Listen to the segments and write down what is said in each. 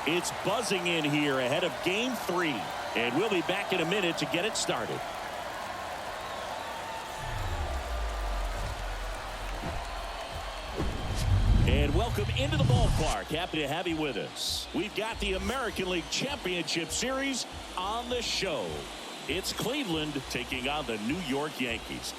It's buzzing in here ahead of Game 3. And we'll be back in a minute to get it started. And welcome into the ballpark. Happy to have you with us. We've got the American League Championship Series on the show. It's Cleveland taking on the New York Yankees.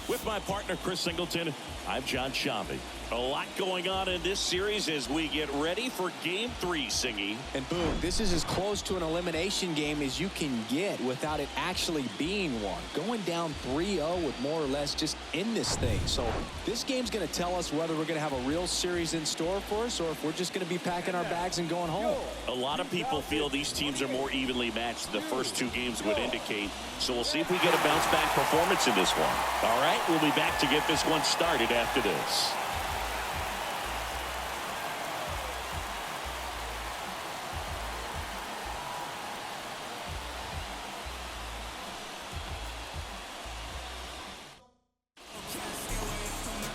With my partner, Chris Singleton, I'm John Shambi. A lot going on in this series as we get ready for Game 3, Singy. And boom, this is as close to an elimination game as you can get without it actually being one. Going down 3-0 would more or less just end this thing. So this game's going to tell us whether we're going to have a real series in store for us or if we're just going to be packing our bags and going home. A lot of people feel these teams are more evenly matched than the first two games would indicate. So we'll see if we get a bounce-back performance in this one. All right, we'll be back to get this one started after this.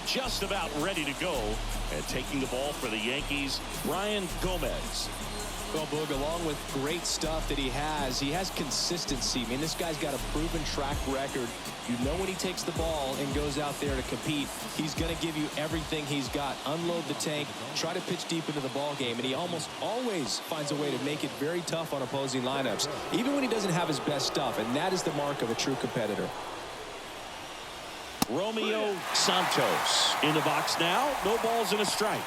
Just about ready to go, and taking the ball for the Yankees, Brian Gomez. Well, Boog, along with great stuff that he has consistency. I mean, this guy's got a proven track record. You know when he takes the ball and goes out there to compete, he's going to give you everything he's got. Unload the tank, try to pitch deep into the ball game, and he almost always finds a way to make it very tough on opposing lineups, even when he doesn't have his best stuff, and that is the mark of a true competitor. Romeo Santos in the box now. No balls and a strike.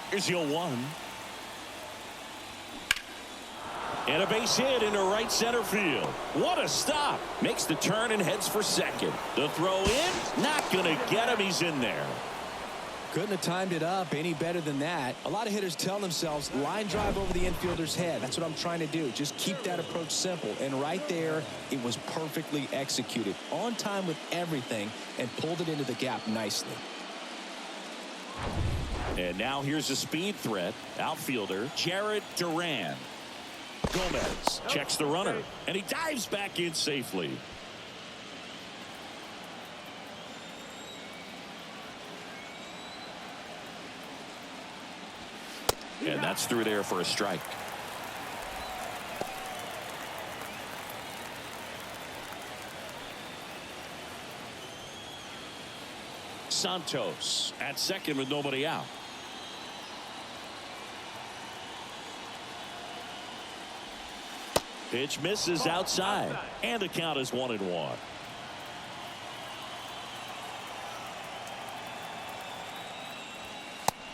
Here's 0-1. And a base hit into right center field. What a stop. Makes the turn and heads for second. The throw in. Not going to get him. He's in there. Couldn't have timed it up any better than that. A lot of hitters tell themselves line drive over the infielder's head. That's what I'm trying to do. Just keep that approach simple. And right there, it was perfectly executed. On time with everything and pulled it into the gap nicely. And now here's a speed threat. Outfielder Jared Duran. Gomez checks the runner. And he dives back in safely. And that's through there for a strike. Santos at second with nobody out. Pitch misses outside. And the count is 1-1.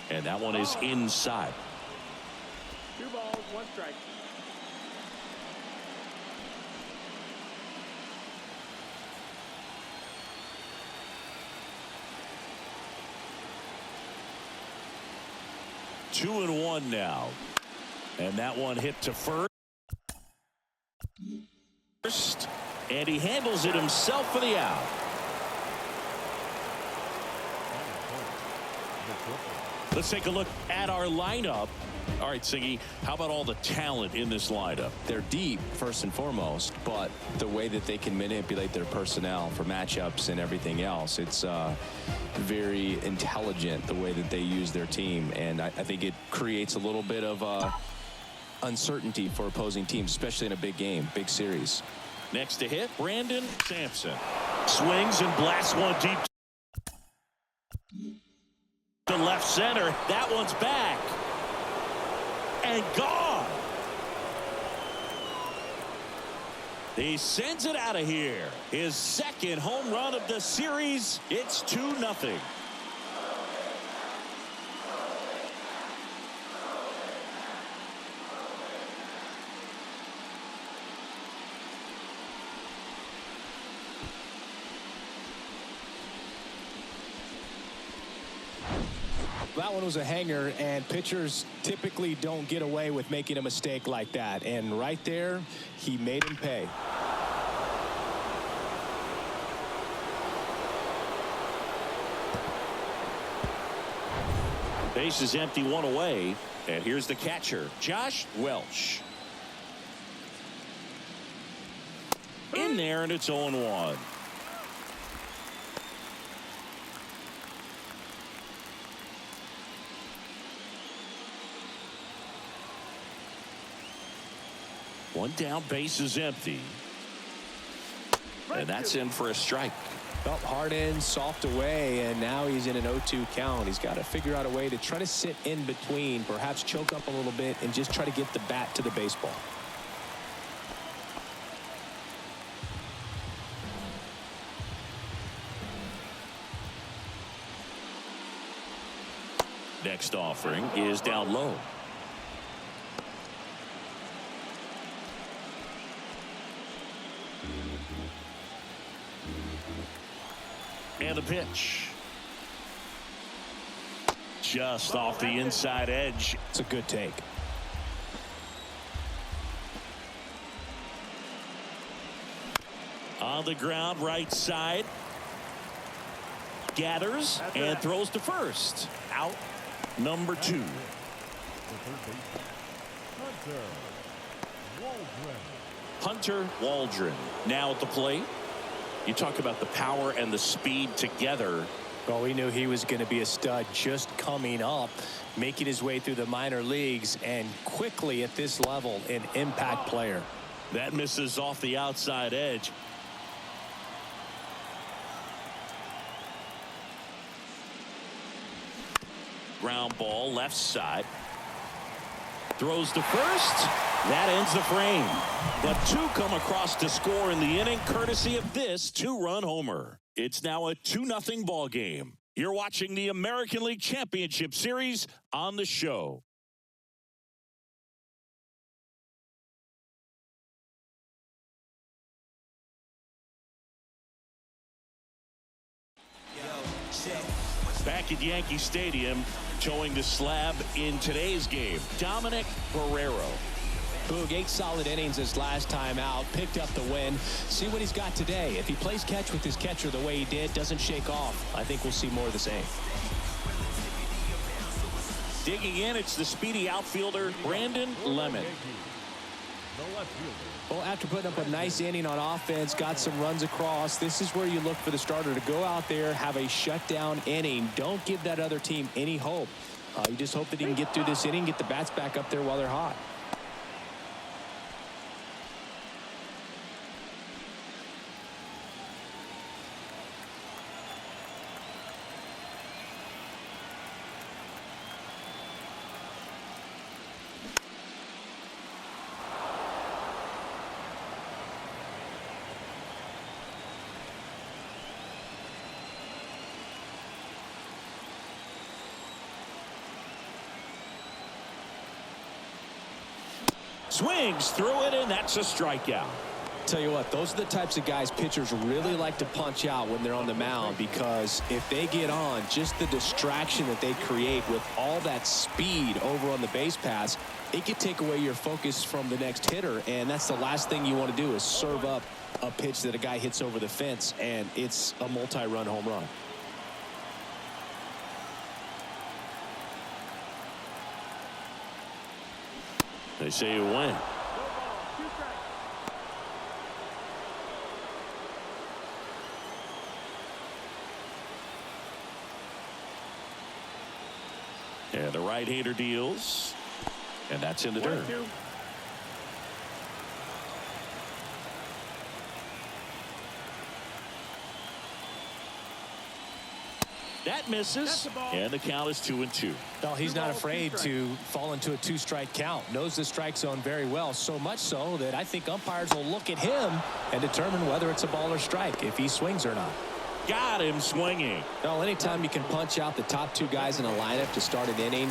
And that one is inside. 2 balls, 1 strike. Two and 1 now. And that one hit to first. And he handles it himself for the out. Let's take a look at our lineup. All right, Siggy, how about all the talent in this lineup? They're deep, first and foremost, but the way that they can manipulate their personnel for matchups and everything else, it's very intelligent the way that they use their team. And I think it creates a little bit of uncertainty for opposing teams, especially in a big game, big series. Next to hit, Brandon Sampson. Swings and blasts one deep to left center. That one's back. And gone. He sends it out of here. His second home run of the series. It's 2-0. That one was a hanger, and pitchers typically don't get away with making a mistake like that. And right there, he made him pay. Base is empty, 1 away. And here's the catcher, Josh Welch. in there, and it's 0-1. One down, base is empty. And that's in for a strike. Felt hard in, soft away, and now he's in an 0-2 count. He's got to figure out a way to try to sit in between, perhaps choke up a little bit, and just try to get the bat to the baseball. Next offering is down low. And the pitch. Just off the inside edge. It's a good take. On the ground, right side. Gathers and throws to first. Out number 2. Hunter Waldron now at the plate. You talk about the power and the speed together. Well, we knew he was going to be a stud just coming up, making his way through the minor leagues, and quickly at this level, an impact player. That misses off the outside edge. Ground ball left side. Throws to first. That ends the frame. But 2 come across to score in the inning, courtesy of this 2-run homer. It's now a 2-0 ball game. You're watching the American League Championship Series on the show. Back at Yankee Stadium, showing the slab in today's game, Dominic Guerrero. Boog, 8 solid innings his last time out, picked up the win. See what he's got today. If he plays catch with his catcher the way he did, doesn't shake off, I think we'll see more of the same. Digging in, it's the speedy outfielder, Brandon Lemon. Well, after putting up a nice inning on offense, got some runs across, this is where you look for the starter to go out there, have a shutdown inning. Don't give that other team any hope. You just hope that he can get through this inning, get the bats back up there while they're hot. Swings through it, and that's a strikeout. Tell you what, those are the types of guys pitchers really like to punch out when they're on the mound, because if they get on, just the distraction that they create with all that speed over on the base paths, it could take away your focus from the next hitter, and that's the last thing you want to do is serve up a pitch that a guy hits over the fence, and it's a multi-run home run. They say you win. And the right-hander deals. And that's in the dirt. That misses, and the count is 2-2. Well, he's not afraid to fall into a 2-strike count. Knows the strike zone very well, so much so that I think umpires will look at him and determine whether it's a ball or strike, if he swings or not. Got him swinging. Well, anytime you can punch out the top 2 guys in a lineup to start an inning,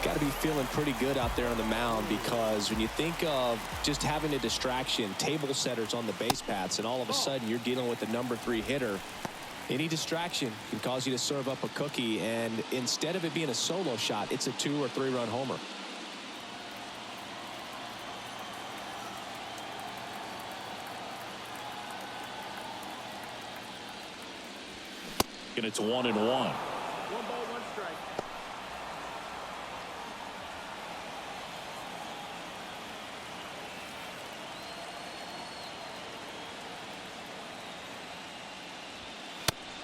got to be feeling pretty good out there on the mound, because when you think of just having a distraction, table setters on the base paths, and all of a sudden you're dealing with the number 3 hitter, any distraction can cause you to serve up a cookie, and instead of it being a solo shot, it's a 2- or 3-run homer. And it's 1-1. 1 ball, 1 strike.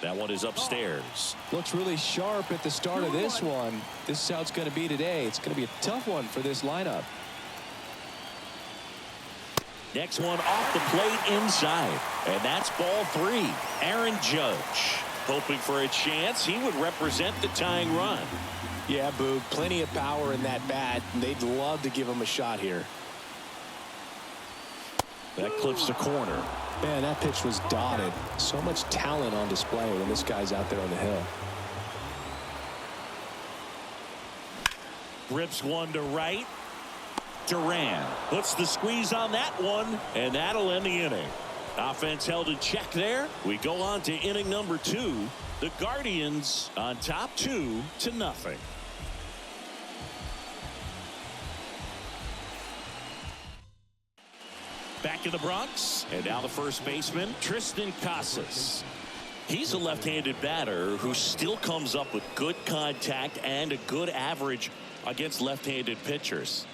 That one is upstairs. Looks really sharp at the start of this one. This is how it's going to be today. It's going to be a tough one for this lineup. Next one off the plate inside. And that's ball 3. Aaron Judge hoping for a chance. He would represent the tying run. Yeah, Boog, plenty of power in that bat. They'd love to give him a shot here. That clips the corner. Man, that pitch was dotted. So much talent on display when this guy's out there on the hill. Rips one to right. Duran puts the squeeze on that one, and that'll end the inning. Offense held in check there. We go on to inning number 2. The Guardians on top 2-0. Back in the Bronx, and now the first baseman, Tristan Casas. He's a left-handed batter who still comes up with good contact and a good average against left-handed pitchers.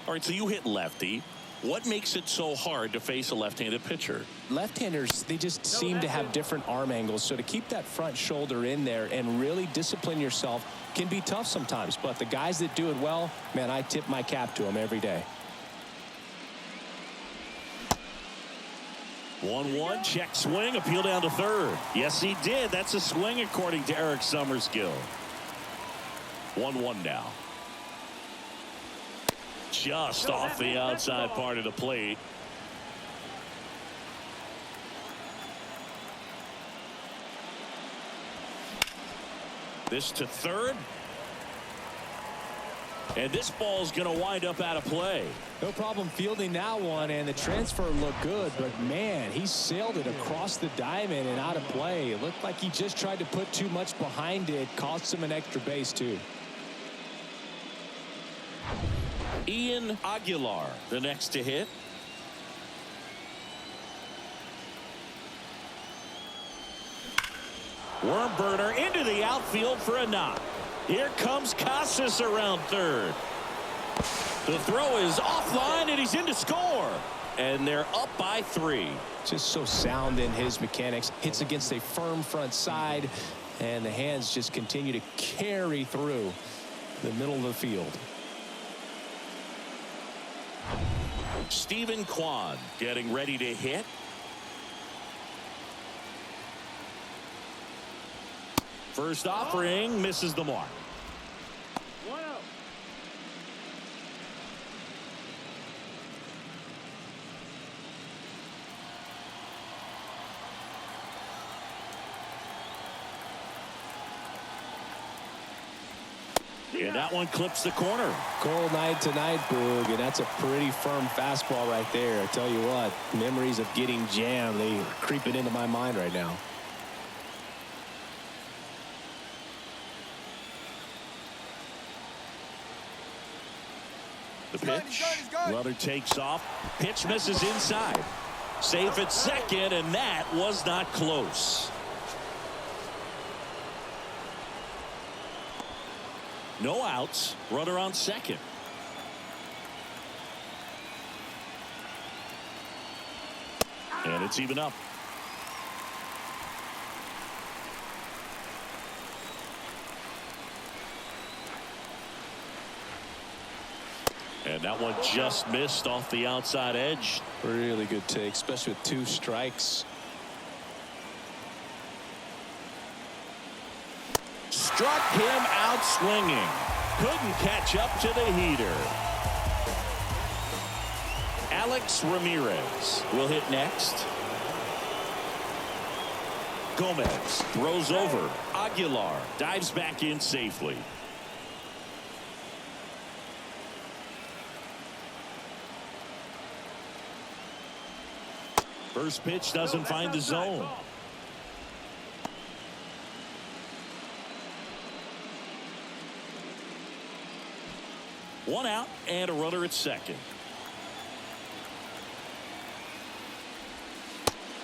All right, so you hit lefty. What makes it so hard to face a left-handed pitcher? Left-handers, they just seem to have different arm angles. So to keep that front shoulder in there and really discipline yourself can be tough sometimes. But the guys that do it well, man, I tip my cap to them every day. 1-1, check swing, appeal down to third. Yes, he did. That's a swing according to Eric Summerskill. 1-1 now. Just off the outside part of the plate. This to third. And this ball's going to wind up out of play. No problem fielding that one, and the transfer looked good, but man, he sailed it across the diamond and out of play. It looked like he just tried to put too much behind it. Cost him an extra base too. Ian Aguilar, the next to hit. Worm burner into the outfield for a knock. Here comes Casas around third. The throw is offline, and he's in to score. And they're up by 3. Just so sound in his mechanics. Hits against a firm front side, and the hands just continue to carry through the middle of the field. Stephen Kwan getting ready to hit. First offering misses the mark. 1-0. And that one clips the corner. Cold night tonight, Boog, and that's a pretty firm fastball right there. I tell you what, memories of getting jammed, they are creeping into my mind right now. The pitch. Runner takes off. Pitch misses inside. Safe at second, and that was not close. No outs. Runner on second. And it's even up. And that one just missed off the outside edge. Really good take, especially with 2 strikes. Struck him out swinging. Couldn't catch up to the heater. Alex Ramirez will hit next. Gomez throws over. Aguilar dives back in safely. First pitch doesn't find the zone. One out and a runner at second.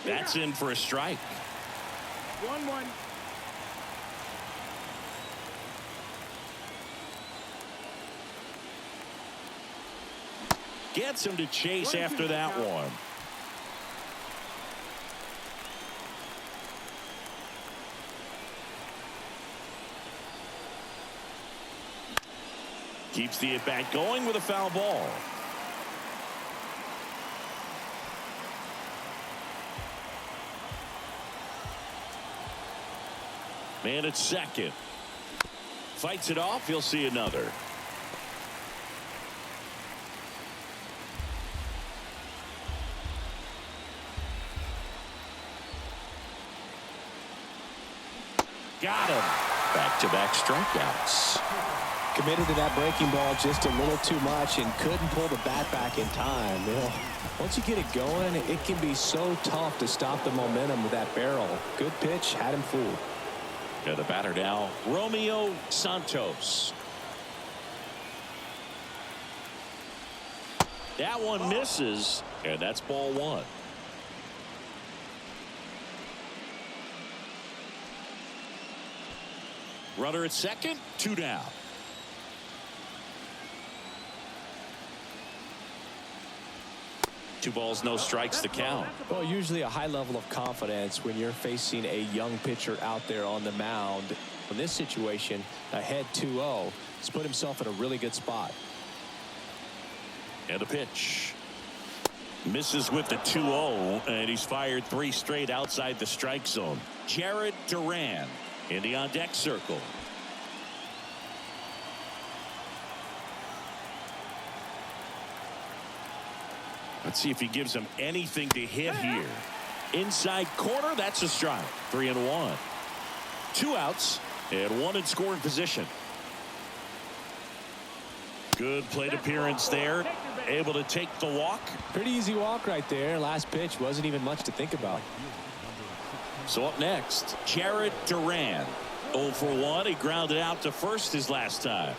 That's in for a strike. 1-1. Gets him to chase after that one. Keeps the at-bat going with a foul ball. Man at second. Fights it off. He'll see another. Got him. Back-to-back strikeouts. Committed to that breaking ball just a little too much and couldn't pull the bat back in time. You know, once you get it going, it can be so tough to stop the momentum with that barrel. Good pitch, had him fooled. And the batter now, Romeo Santos. That one misses, and that's ball one. Runner at second, 2 down. Two balls, no strikes, the count. Well, usually a high level of confidence when you're facing a young pitcher out there on the mound. In this situation, ahead 2-0, he's put himself in a really good spot. And a pitch. Misses with the 2-0, and he's fired 3 straight outside the strike zone. Jared Duran in the on-deck circle. Let's see if he gives him anything to hit here. Inside corner, that's a strike. 3-1. 2 outs and 1 in scoring position. Good plate appearance there. Able to take the walk. Pretty easy walk right there. Last pitch wasn't even much to think about. So up next, Jared Duran. 0 for 1. He grounded out to first his last time.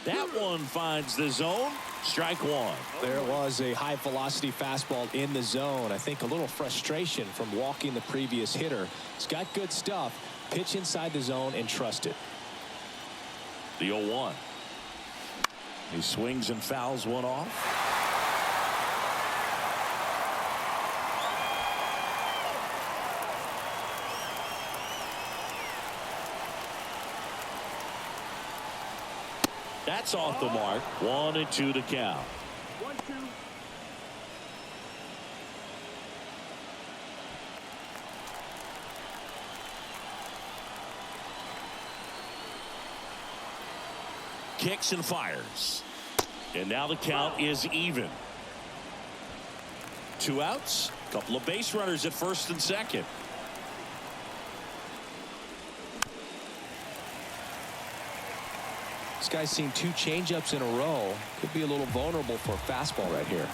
That one finds the zone. Strike 1. There was a high velocity fastball in the zone. I think a little frustration from walking the previous hitter. He's got good stuff. Pitch inside the zone and trust it. The 0-1. He swings and fouls one off. That's off the mark. 1-2 to count. 1-2. Kicks and fires. And now the count is even. 2 outs. Couple of base runners at first and second. This guy's seen 2 changeups in a row. Could be a little vulnerable for a fastball right here.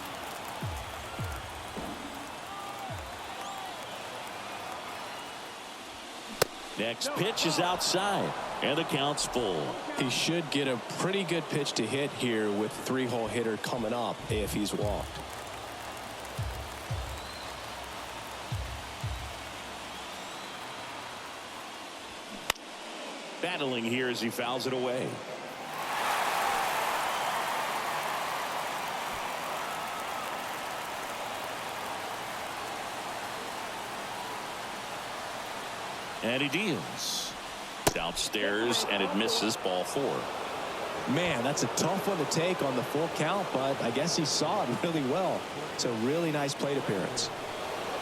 Next pitch is outside, and the count's full. He should get a pretty good pitch to hit here with 3-hole hitter coming up if he's walked. Battling here as he fouls it away. And he deals. Downstairs, and it misses. Ball 4. Man, that's a tough one to take on the full count, but I guess he saw it really well. It's a really nice plate appearance.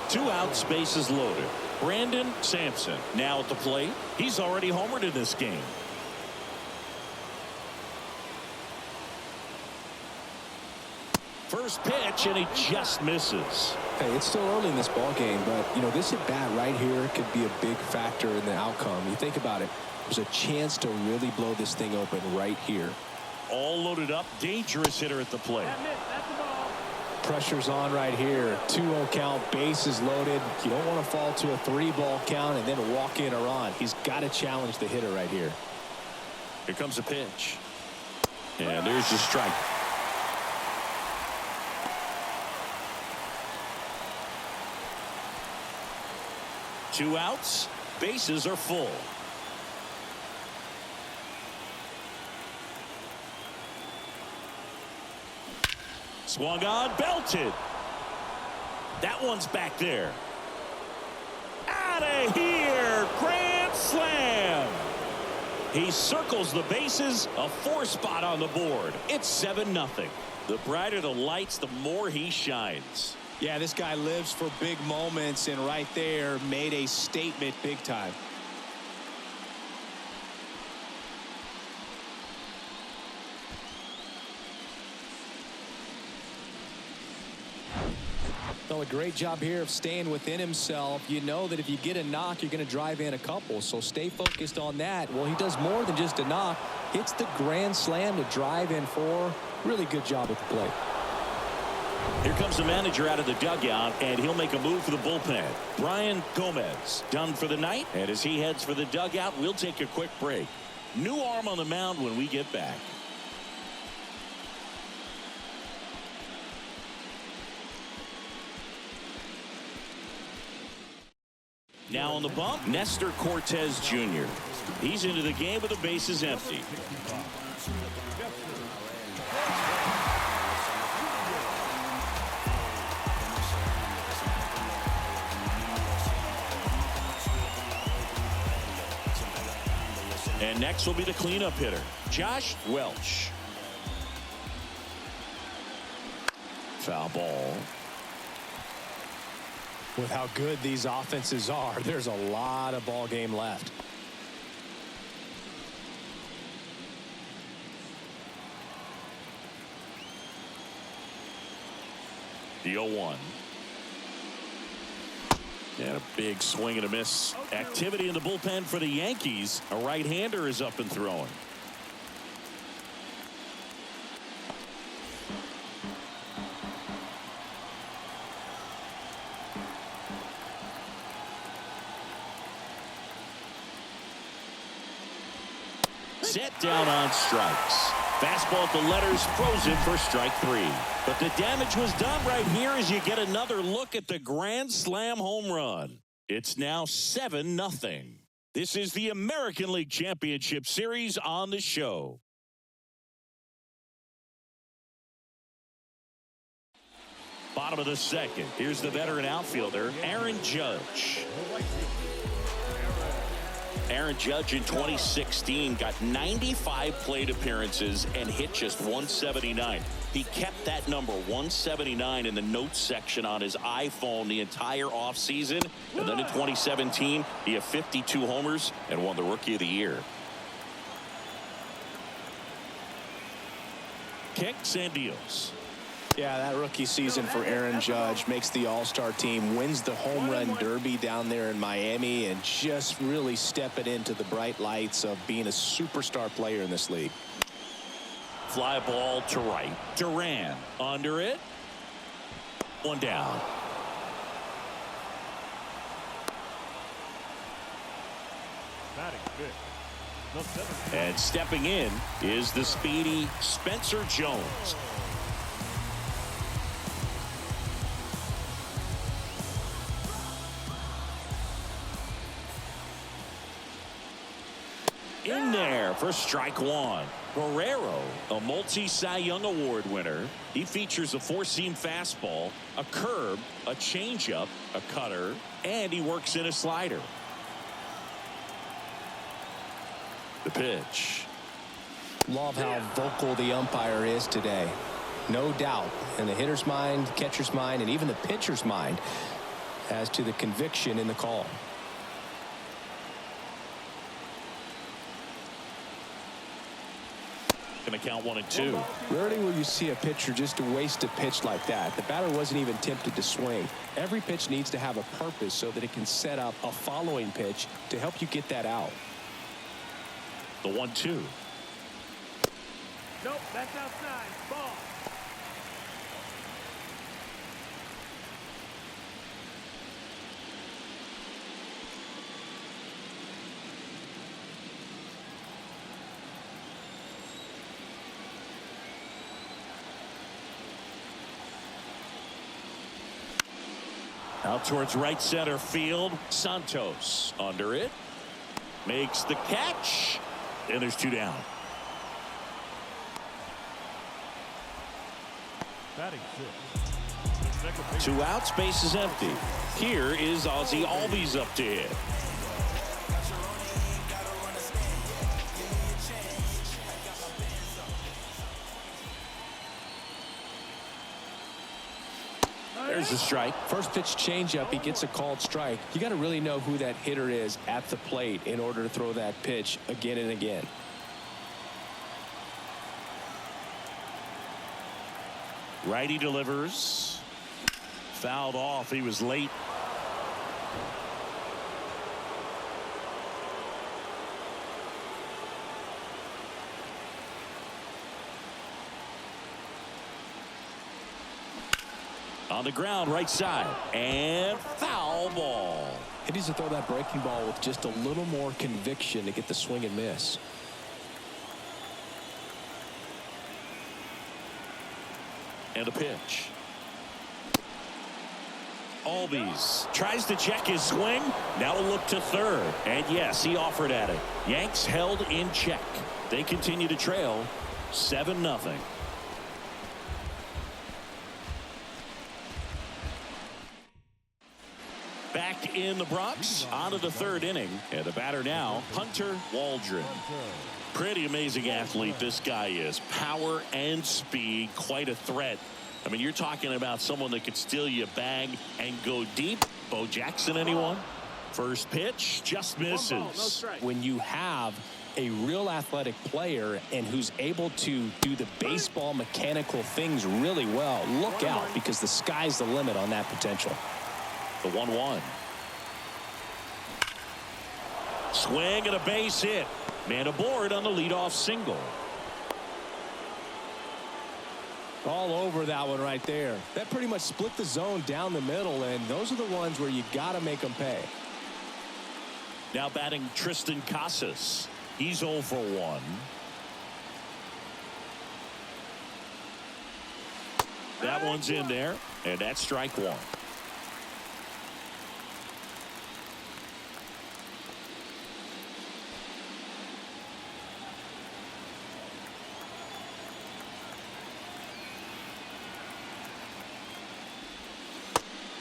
2 outs, bases loaded. Brandon Sampson now at the plate. He's already homered in this game. First pitch, and he just misses. Hey, it's still early in this ball game, but you know, this at bat right here could be a big factor in the outcome. You think about it, there's a chance to really blow this thing open right here. All loaded up, dangerous hitter at the plate. That's the ball. Pressure's on right here. 2-0 count, bases loaded. You don't want to fall to a 3-ball count and then walk in or on. He's got to challenge the hitter right here. Here comes a pitch. And there's the strike. Two outs, bases are full. Swung on, belted. That one's back there. out of here. Grand slam. He circles the bases, a 4 spot on the board. It's 7-0. The brighter the lights, the more he shines. Yeah, this guy lives for big moments, and right there made a statement big time. Well, a great job here of staying within himself. You know that if you get a knock, you're going to drive in a couple. So stay focused on that. Well, he does more than just a knock. Hits the grand slam to drive in 4. Really good job at the plate. Here comes the manager out of the dugout, and he'll make a move for the bullpen. Brian Gomez done for the night. And as he heads for the dugout, we'll take a quick break. New arm on the mound when we get back. Now on the bump, Nestor Cortez Jr. He's into the game with the bases empty. And next will be the cleanup hitter, Josh Welch. Foul ball. With how good these offenses are, there's a lot of ball game left. The 0-1. And a big swing and a miss. Activity in the bullpen for the Yankees. A right-hander is up and throwing. Set down on strikes. Fastball at the letters, frozen for strike 3. But the damage was done right here as you get another look at the grand slam home run. It's now 7-0. This is the American League Championship Series on the show. Bottom of the second. Here's the veteran outfielder, Aaron Judge. Aaron Judge in 2016 got 95 plate appearances and hit just 179. He kept that number 179 in the notes section on his iPhone the entire offseason. And then in 2017, he had 52 homers and won the Rookie of the Year. Kicks and deals. Yeah, that rookie season for Aaron Judge makes the All-Star team, wins the home run derby down there in Miami, and just really stepping into the bright lights of being a superstar player in this league. Fly ball to right. Duran under it. One down. And stepping in is the speedy Spencer Jones. In there for strike 1. Guerrero, a multi-Cy Young Award winner. He features a 4-seam fastball, a curve, a changeup, a cutter, and he works in a slider. The pitch. Love how vocal the umpire is today. No doubt in the hitter's mind, catcher's mind, and even the pitcher's mind as to the conviction in the call. Going to count 1 and 2. Rarely will you see a pitcher just waste a pitch like that. The batter wasn't even tempted to swing. Every pitch needs to have a purpose so that it can set up a following pitch to help you get that out. The 1-2. Nope, that's outside. Ball. Out towards right center field. Santos under it. Makes the catch. And there's 2 down. Batting 6. 2 outs, base is empty. Here is Ozzie Albies up to hit. There's a strike. First pitch changeup, he gets a called strike. You got to really know who that hitter is at the plate in order to throw that pitch again and again. Righty delivers. Fouled off. He was late. On the ground, right side, and foul ball. He needs to throw that breaking ball with just a little more conviction to get the swing and miss. And a pitch. Albies tries to check his swing. Now to look to third. And yes, he offered at it. Yanks held in check. They continue to trail 7-0. Back in the Bronx, on to the third inning. And the batter now, Hunter Waldron. Pretty amazing athlete this guy is. Power and speed, quite a threat. I mean, you're talking about someone that could steal you a bag and go deep. Bo Jackson, anyone? First pitch, just misses. When you have a real athletic player and who's able to do the baseball mechanical things really well, look out, because the sky's the limit on that potential. The 1-1. Swing and a base hit. Man aboard on the leadoff single. All over that one right there. That pretty much split the zone down the middle, and those are the ones where you got to make them pay. Now batting Tristan Casas. He's 0 for 1. That one's in there, and that's strike 1.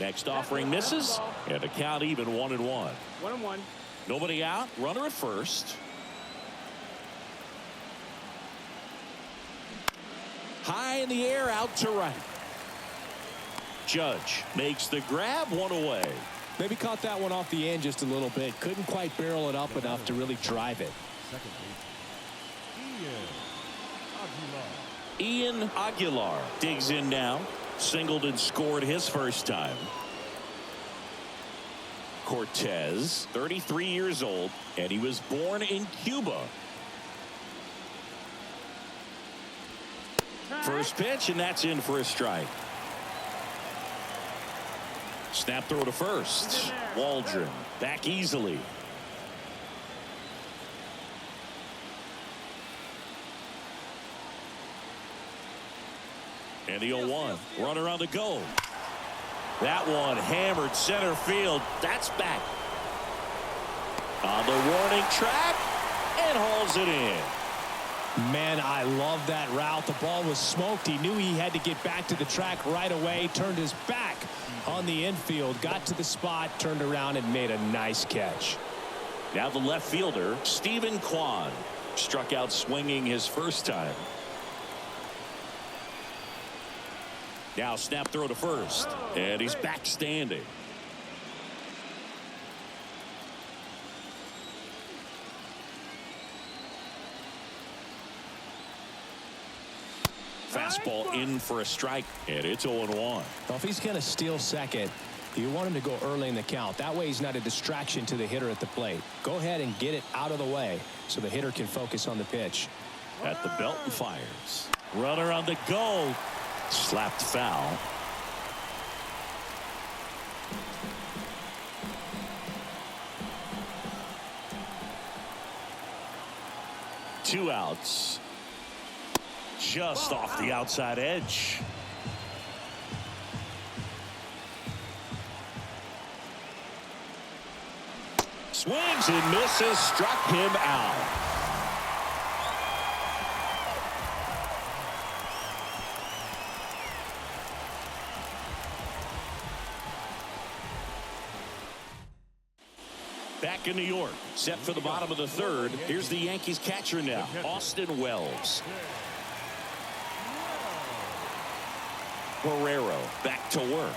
Next offering misses, and a count even 1-1. 1-1. Nobody out, runner at first. High in the air, out to right. Judge makes the grab, 1 away. Maybe caught that one off the end just a little bit. Couldn't quite barrel it up enough to really drive it. Ian Aguilar digs in now. Singled and scored his first time. Cortez, 33 years old, and he was born in Cuba. First pitch, and that's in for a strike. Snap throw to first. Waldron back easily. And the 0-1. Runner on the go. That one hammered center field. That's back. On the warning track and hauls it in. Man, I love that route. The ball was smoked. He knew he had to get back to the track right away. Turned his back on the infield. Got to the spot, turned around, and made a nice catch. Now the left fielder, Stephen Kwan, struck out swinging his first time. Now snap throw to first, and he's back standing. Fastball in for a strike, and it's 0-1. Well, if he's going to steal second, you want him to go early in the count. That way he's not a distraction to the hitter at the plate. Go ahead and get it out of the way so the hitter can focus on the pitch. At the belt and fires. Runner on the go. Slapped foul. Two outs. Just off the outside edge. Swings and misses. Struck him out. Back in New York, set for the bottom of the third. Here's the Yankees catcher now, Austin Wells. Barrero back to work.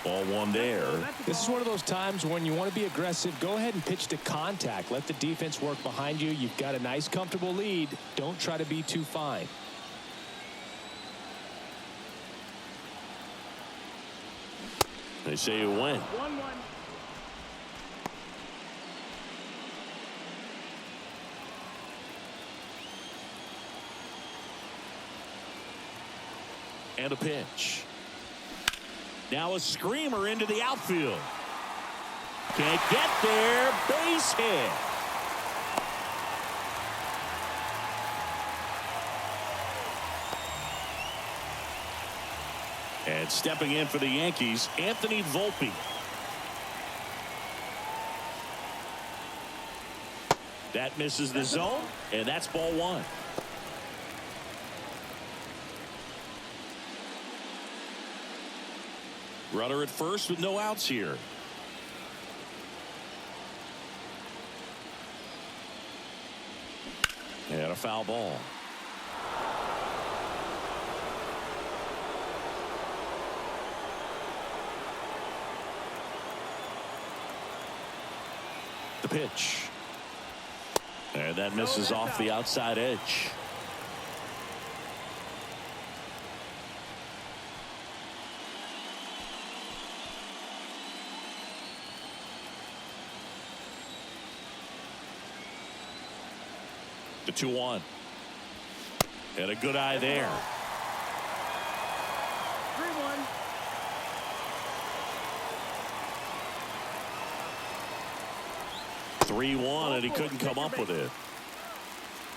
Ball one there. This is one of those times when you want to be aggressive. Go ahead and pitch to contact. Let the defense work behind you. You've got a nice, comfortable lead. Don't try to be too fine. They say you win. 1-1. And a pitch. Now a screamer into the outfield. Can't get there. Base hit. And stepping in for the Yankees, Anthony Volpe. That misses the zone, and that's ball one. Runner at first with no outs here. And a foul ball. The pitch. And that misses off the outside edge. The 2-1. And a good eye there. 3-1. And he couldn't come up with it.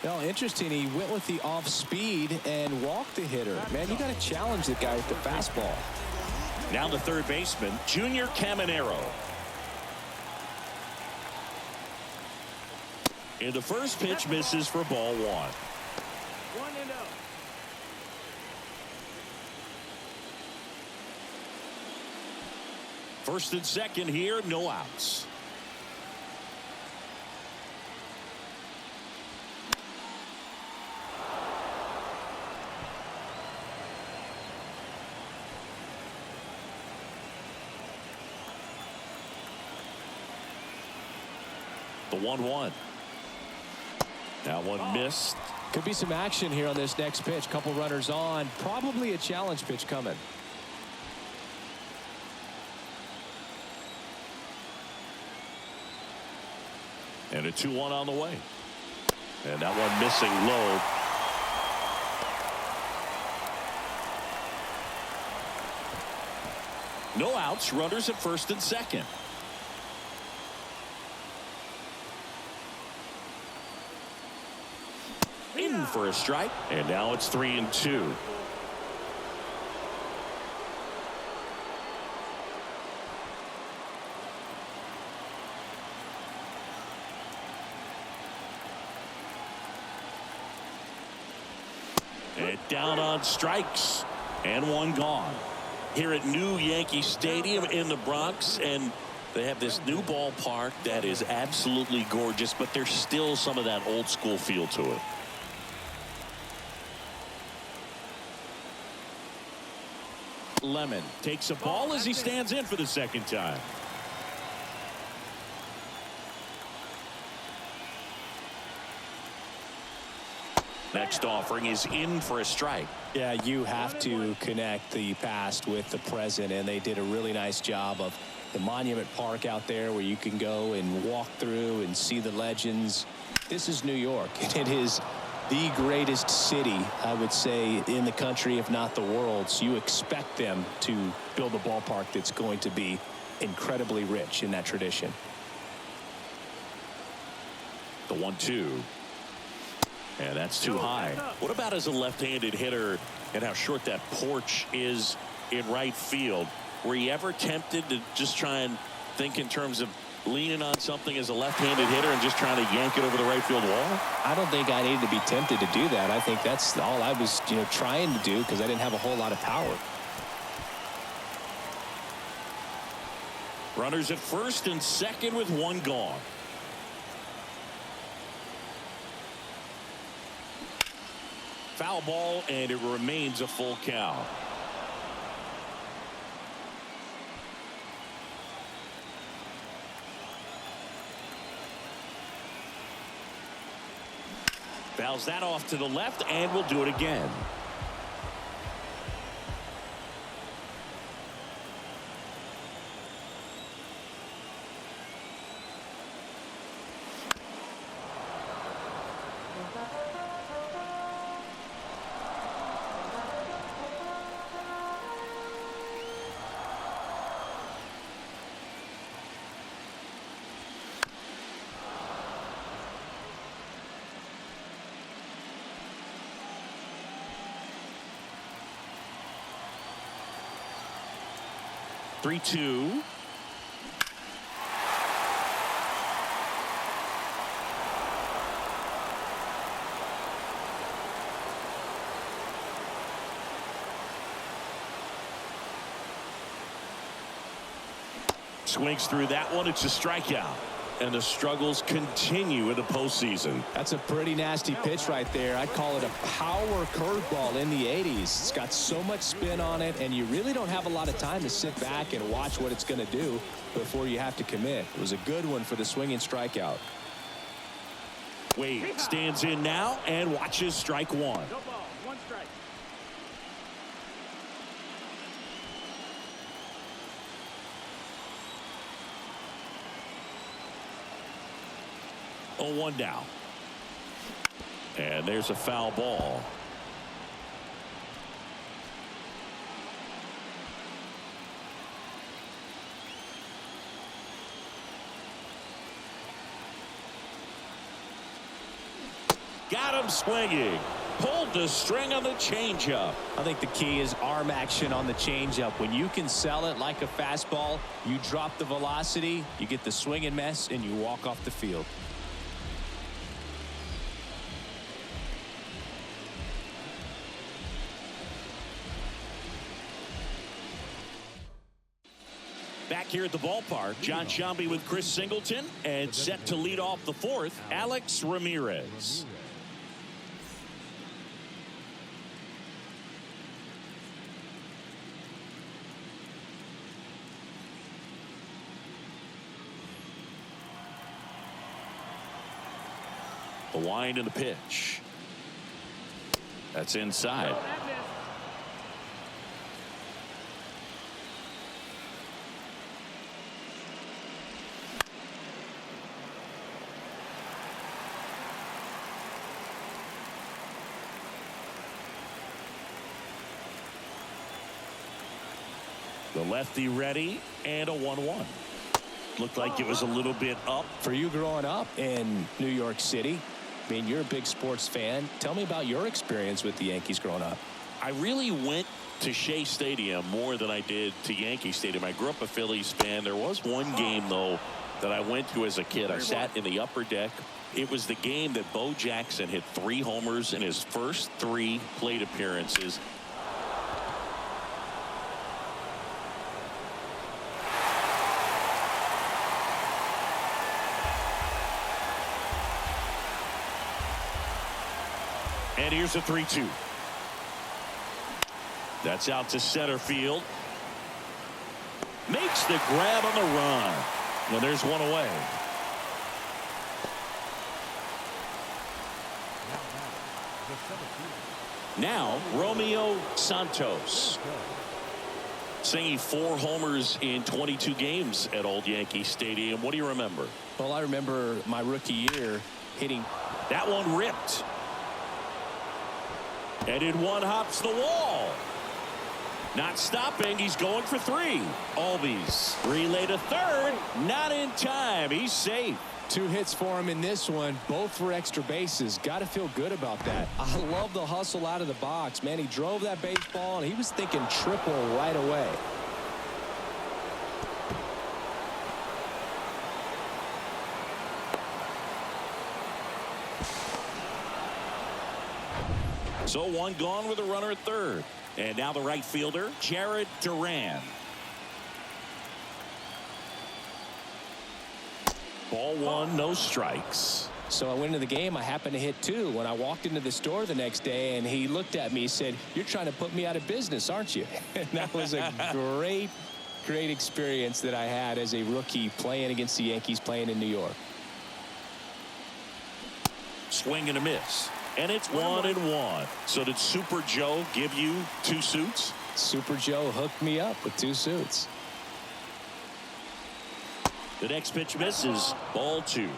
Well, interesting. He went with the off speed and walked the hitter. Man, you got to challenge the guy with the fastball. Now the third baseman, Junior Caminero. And the first pitch misses for ball one. 1-0. First and second here, no outs. The 1-1. That one missed. Could be some action here on this next pitch. Couple runners on. Probably a challenge pitch coming. And a 2-1 on the way. And that one missing low. No outs. Runners at first and second. In for a strike, and now it's 3-2. And down on strikes, and one gone. Here at New Yankee Stadium in the Bronx, and they have this new ballpark that is absolutely gorgeous, but there's still some of that old school feel to it. Lemon takes a ball as he stands in for the second time. Next offering is in for a strike. Yeah, you have to connect the past with the present, and they did a really nice job of the Monument Park out there where you can go and walk through and see the legends. This is New York, and it is the greatest city, I would say, in the country, if not the world. So you expect them to build a ballpark that's going to be incredibly rich in that tradition. The 1-2. And that's too high. What about as a left-handed hitter and how short that porch is in right field? Were you ever tempted to just try and think in terms of leaning on something as a left-handed hitter and just trying to yank it over the right field wall? I don't think I needed to be tempted to do that. I think that's all I was, trying to do, because I didn't have a whole lot of power. Runners at first and second with one gone. Foul ball, and it remains a full count. Fouls that off to the left, and we'll do it again. Three-two. Swings through that one. It's a strikeout. And the struggles continue in the postseason. That's a pretty nasty pitch right there. I'd call it a power curveball in the 80s. It's got so much spin on it, and you really don't have a lot of time to sit back and watch what it's going to do before you have to commit. It was a good one for the swinging strikeout. Wade stands in now and watches strike one. No ball, one strike. Oh, 1 down. And there's a foul ball. Got him swinging. Pulled the string on the changeup. I think the key is arm action on the changeup. When you can sell it like a fastball, you drop the velocity, you get the swing and miss, and you walk off the field. Back here at the ballpark, John Sciambi with Chris Singleton, and set to lead off the fourth, Alex Ramirez. The wind and the pitch. That's inside. The lefty ready, and a 1-1. Looked like it was a little bit up. For you growing up in New York City, I mean, you're a big sports fan. Tell me about your experience with the Yankees growing up. I really went to Shea Stadium more than I did to Yankee Stadium. I grew up a Phillies fan. There was one game, though, that I went to as a kid. I sat in the upper deck. It was the game that Bo Jackson hit 3 homers in his first 3 plate appearances. And here's a 3-2. That's out to center field. Makes the grab on the run. And there's one away. Now, Romeo Santos. Singing 4 homers in 22 games at Old Yankee Stadium. What do you remember? Well, I remember my rookie year hitting. That one ripped. And in one hops the wall. Not stopping. He's going for 3. Albies relay to third. Not in time. He's safe. 2 hits for him in this one, both for extra bases. Got to feel good about that. I love the hustle out of the box. Man, he drove that baseball, and he was thinking triple right away. So 1 gone with a runner at third. And now the right fielder, Jared Duran. Ball one, no strikes. So I went into the game. I happened to hit 2 when I walked into the store the next day, and he looked at me and said, "You're trying to put me out of business, aren't you?" And that was a great experience that I had as a rookie playing against the Yankees, playing in New York. Swing and a miss. And it's 1-1. So did Super Joe give you 2 suits? Super Joe hooked me up with 2 suits. The next pitch misses. Ball 2.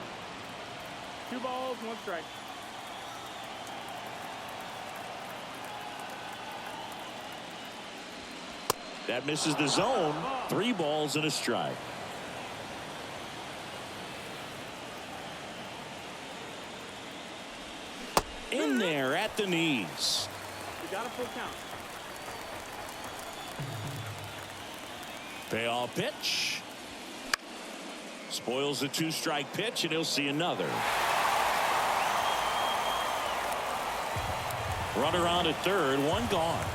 2 balls, 1 strike. That misses the zone. 3 balls and a strike. In there at the knees. You got a full count. Payoff pitch. Spoils the 2-strike pitch, and he'll see another. Runner on at third, 1 gone.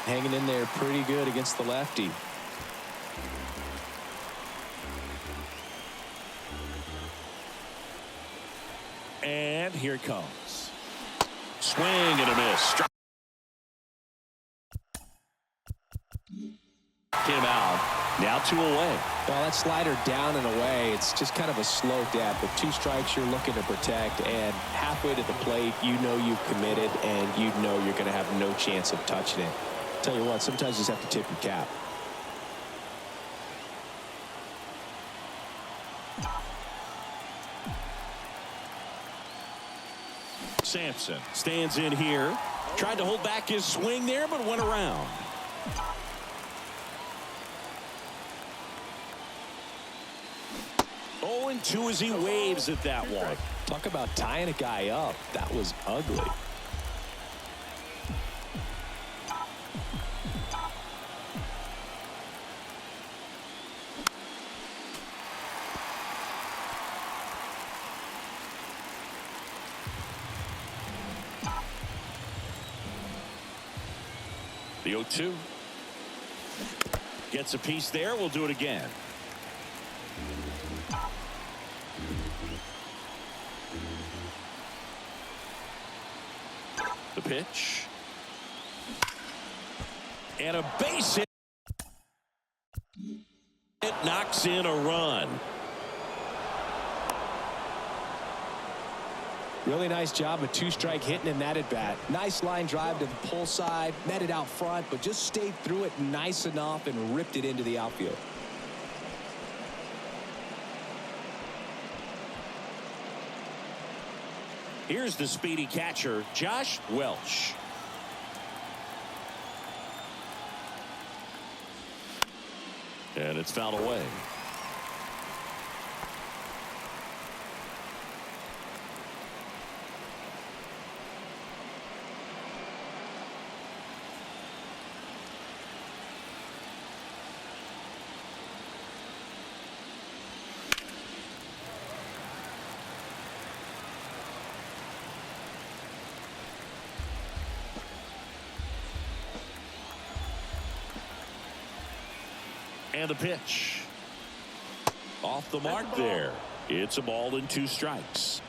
Hanging in there pretty good against the lefty. And here it comes. Swing and a miss. Him out. Now 2 away. Well, that slider down and away, it's just kind of a slow death. With 2 strikes, you're looking to protect, and halfway to the plate, you know you've committed, and you know you're going to have no chance of touching it. Tell you what, sometimes you just have to tip your cap. Sampson stands in here. Tried to hold back his swing there, but went around. Oh, and 2 as he waves at that one. Talk about tying a guy up. That was ugly. The 0-2. Gets a piece there. We'll do it again. The pitch. And a base hit. It knocks in a run. Really nice job of 2-strike hitting in that at bat. Nice line drive to the pull side, met it out front, but just stayed through it nice enough and ripped it into the outfield. Here's the speedy catcher, Josh Welch. And it's fouled away. And the pitch. Off the mark there. It's a ball and 2 strikes.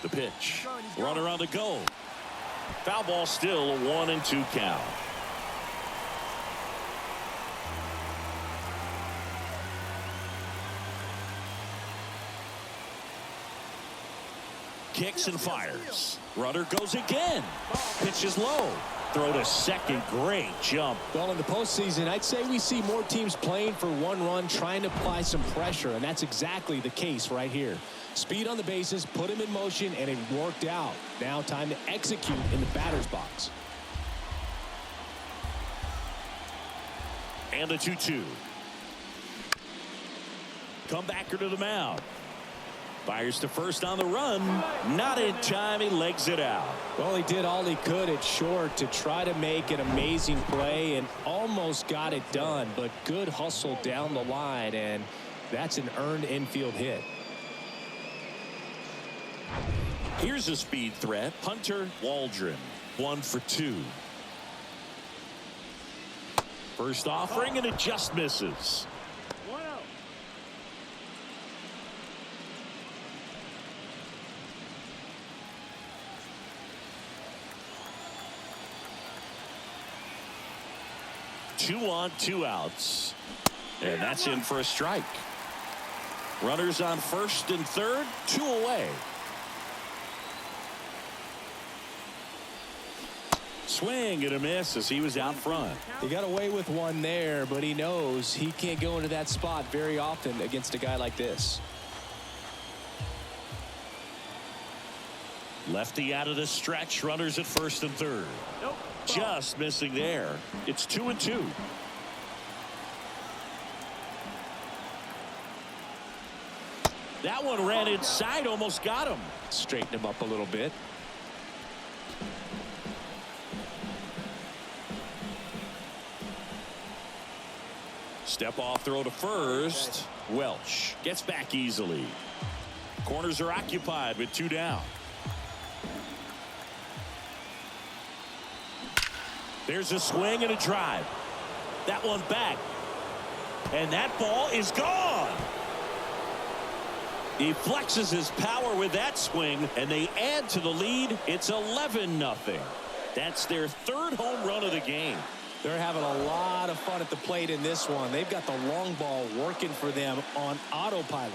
The pitch. Runner on the go. Foul ball, still a 1-2 count. Kicks and fires. Runner goes again. Pitch is low. Throw to second. Great jump. Well, in the postseason, I'd say we see more teams playing for 1 run, trying to apply some pressure, and that's exactly the case right here. Speed on the bases, put him in motion, and it worked out. Now time to execute in the batter's box. And a 2-2. Comebacker to the mound. Fires to first on the run. Not in time. He legs it out. Well, he did all he could at short to try to make an amazing play and almost got it done, but good hustle down the line, and That's an earned infield hit. Here's a speed threat. Hunter Waldron, 1 for 2. First offering, and it just misses. 1-0. Two on, 2 outs. And that's in for a strike. Runners on first and third, 2 away. Swing and a miss as he was out front. He got away with one there, but he knows he can't go into that spot very often against a guy like this. Lefty out of the stretch. Runners at first and third. Nope. Just missing there. It's 2-2. That one ran inside, almost got him. Straighten him up a little bit. Step off throw to first. Welch gets back easily. Corners are occupied with 2 down. There's a swing and a drive. That one back. And that ball is gone. He flexes his power with that swing, and they add to the lead. It's 11-0. That's their 3rd home run of the game. They're having a lot of fun at the plate in this one. They've got the long ball working for them on autopilot.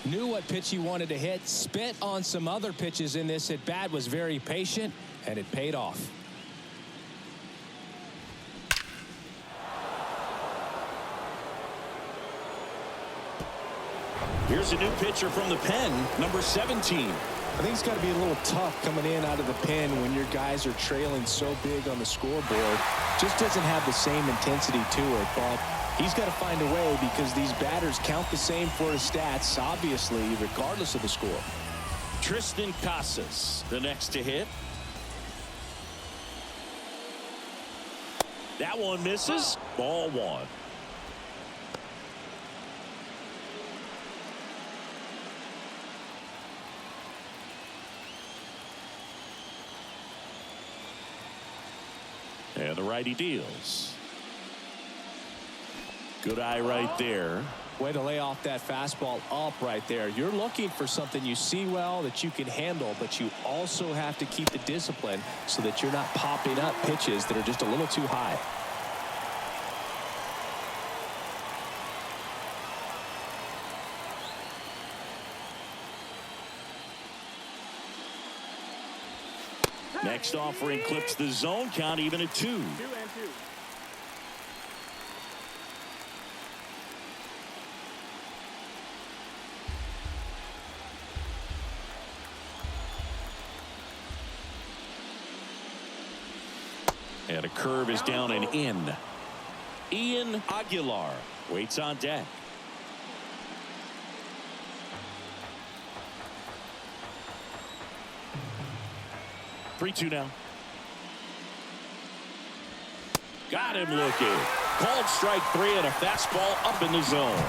Knew what pitch he wanted to hit, spit on some other pitches in this at bat, was very patient, and it paid off. Here's a new pitcher from the pen, number 17. I think it's got to be a little tough coming in out of the pen when your guys are trailing so big on the scoreboard. Just doesn't have the same intensity to it, but he's got to find a way because these batters count the same for his stats, obviously, regardless of the score. Tristan Casas, the next to hit. That one misses. Ball 1. And the righty deals. Good eye right there. Way to lay off that fastball up right there. You're looking for something you see well that you can handle, but you also have to keep the discipline so that you're not popping up pitches that are just a little too high. Next offering clips the zone count even at 2. 2-2. And a curve is down and in. Ian Aguilar waits on deck. Three-two now. Got him looking. Called strike 3 and a fastball up in the zone.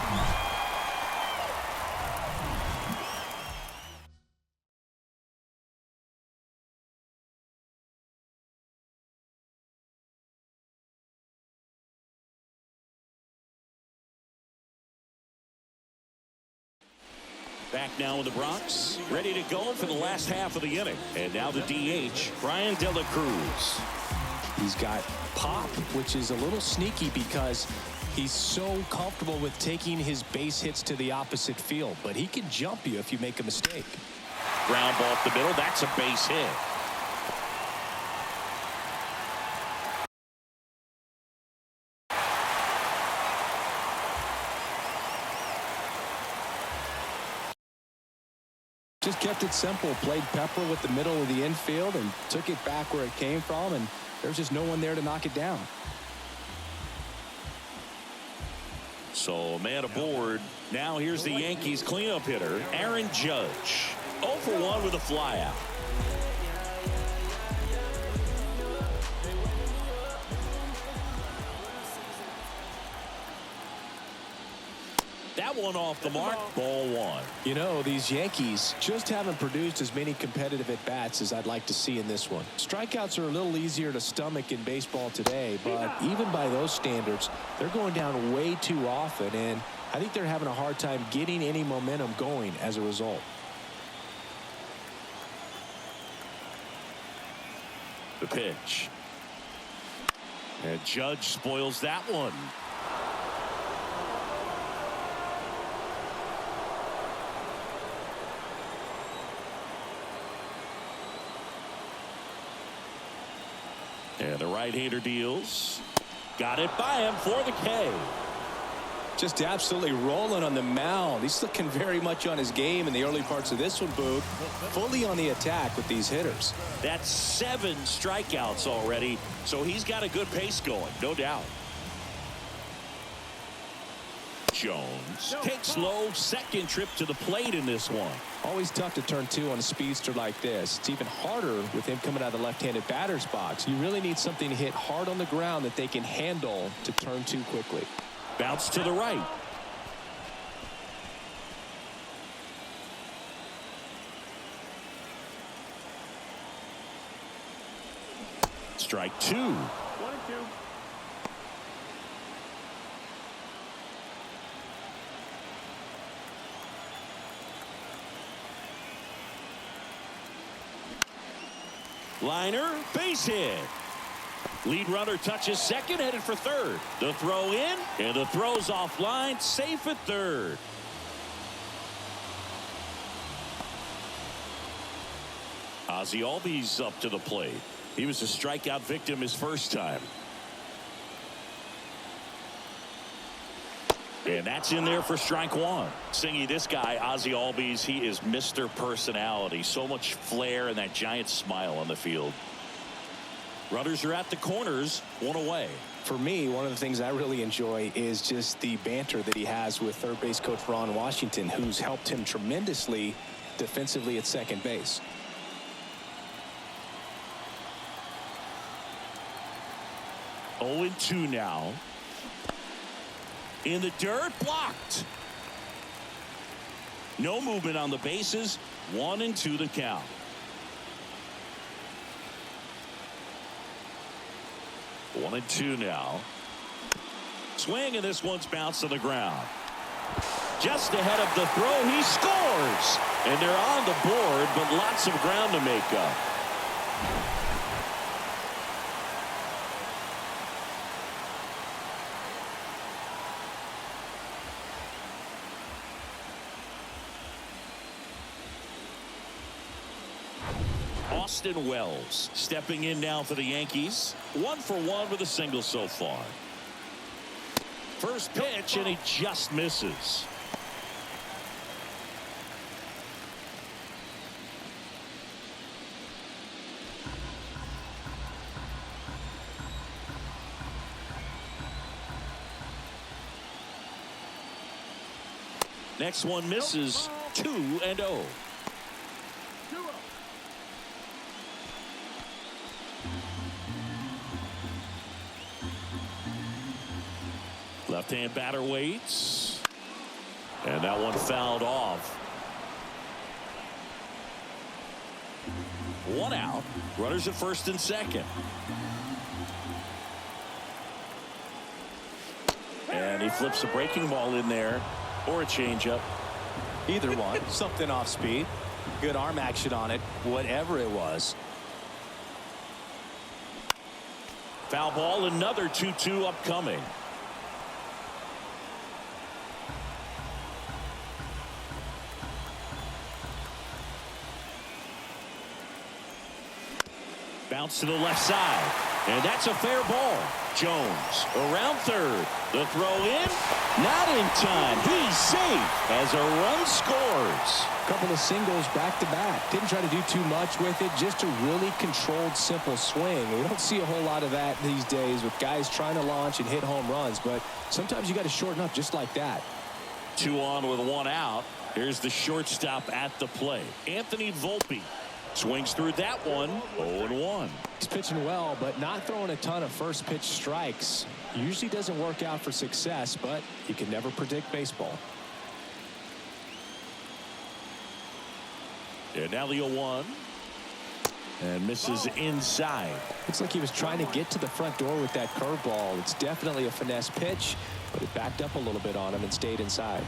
Back now in the Bronx, ready to go for the last half of the inning. And now the DH, Brian De La Cruz. He's got pop, which is a little sneaky because he's so comfortable with taking his base hits to the opposite field. But he can jump you if you make a mistake. Ground ball up the middle. That's a base hit. Just kept it simple, played pepper with the middle of the infield and took it back where it came from, and there's just no one there to knock it down. So man aboard. Now here's the Yankees cleanup hitter, Aaron Judge. 0 for 1 with a flyout. that one off the mark. Ball one. You know, these Yankees just haven't produced as many competitive at-bats as I'd like to see in this one. Strikeouts are a little easier to stomach in baseball today, but even by those standards, they're going down way too often, and I think they're having a hard time getting any momentum going as a result. The pitch. And Judge spoils that one. And the right-hander deals. Got it by him for the K. Just absolutely rolling on the mound. He's looking very much on his game in the early parts of this one, Boog. Fully on the attack with these hitters. That's 7 strikeouts already, so he's got a good pace going, no doubt. Jones takes low, second trip to the plate in this one. Always tough to turn 2 on a speedster like this. It's even harder with him coming out of the left-handed batter's box. You really need something to hit hard on the ground that they can handle to turn 2 quickly. Bounce to the right. Strike 2. 1-2. Liner, base hit. Lead runner touches second, headed for third. The throw in, and the throw's offline, safe at third. Ozzie Albies up to the plate. He was a strikeout victim his first time. And that's in there for strike 1. Singy, this guy, Ozzie Albies, he is Mr. Personality. So much flair and that giant smile on the field. Runners are at the corners, 1 away. For me, one of the things I really enjoy is just the banter that he has with third base coach Ron Washington, who's helped him tremendously defensively at second base. Oh, 0-2 now. In the dirt, blocked. No movement on the bases. 1-2 the count. One and two now. Swing, and this one's bounced to the ground. Just ahead of the throw, he scores. And they're on the board, but lots of ground to make up. Austin Wells stepping in now for the Yankees. 1 for 1 with a single so far. First pitch, and he just misses. Next one misses. 2-0. Left-hand batter waits. And that one fouled off. 1 out. Runners at first and second. And he flips a breaking ball in there, or a changeup. Either one. Something off speed. Good arm action on it. Whatever it was. Foul ball, another 2-2 upcoming. Bounce to the left side, and that's a fair ball. Jones around third. The throw in, not in time. He's safe as a run scores. Couple of singles back to back. Didn't try to do too much with it. Just a really controlled, simple swing. We don't see a whole lot of that these days with guys trying to launch and hit home runs, but sometimes you got to shorten up just like that. 2 on with 1 out. Here's the shortstop at the plate. Anthony Volpe swings through that one. 0-1. He's pitching well, but not throwing a ton of first pitch strikes. Usually doesn't work out for success, but you can never predict baseball. And now the 0-1. And misses inside. Looks like he was trying to get to the front door with that curveball. It's definitely a finesse pitch, but it backed up a little bit on him and stayed inside.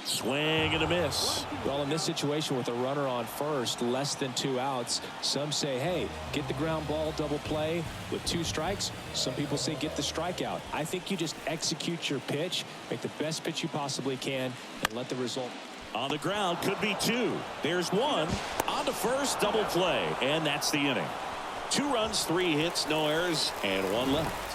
Swing and a miss. Well, in this situation with a runner on first, less than 2 outs, some say, hey, get the ground ball, double play with 2 strikes. Some people say get the strikeout. I think you just execute your pitch, make the best pitch you possibly can, and let the result. On the ground, could be 2. There's 1. On to first, double play. And that's the inning. 2 runs, 3 hits, no errors, and 1 left.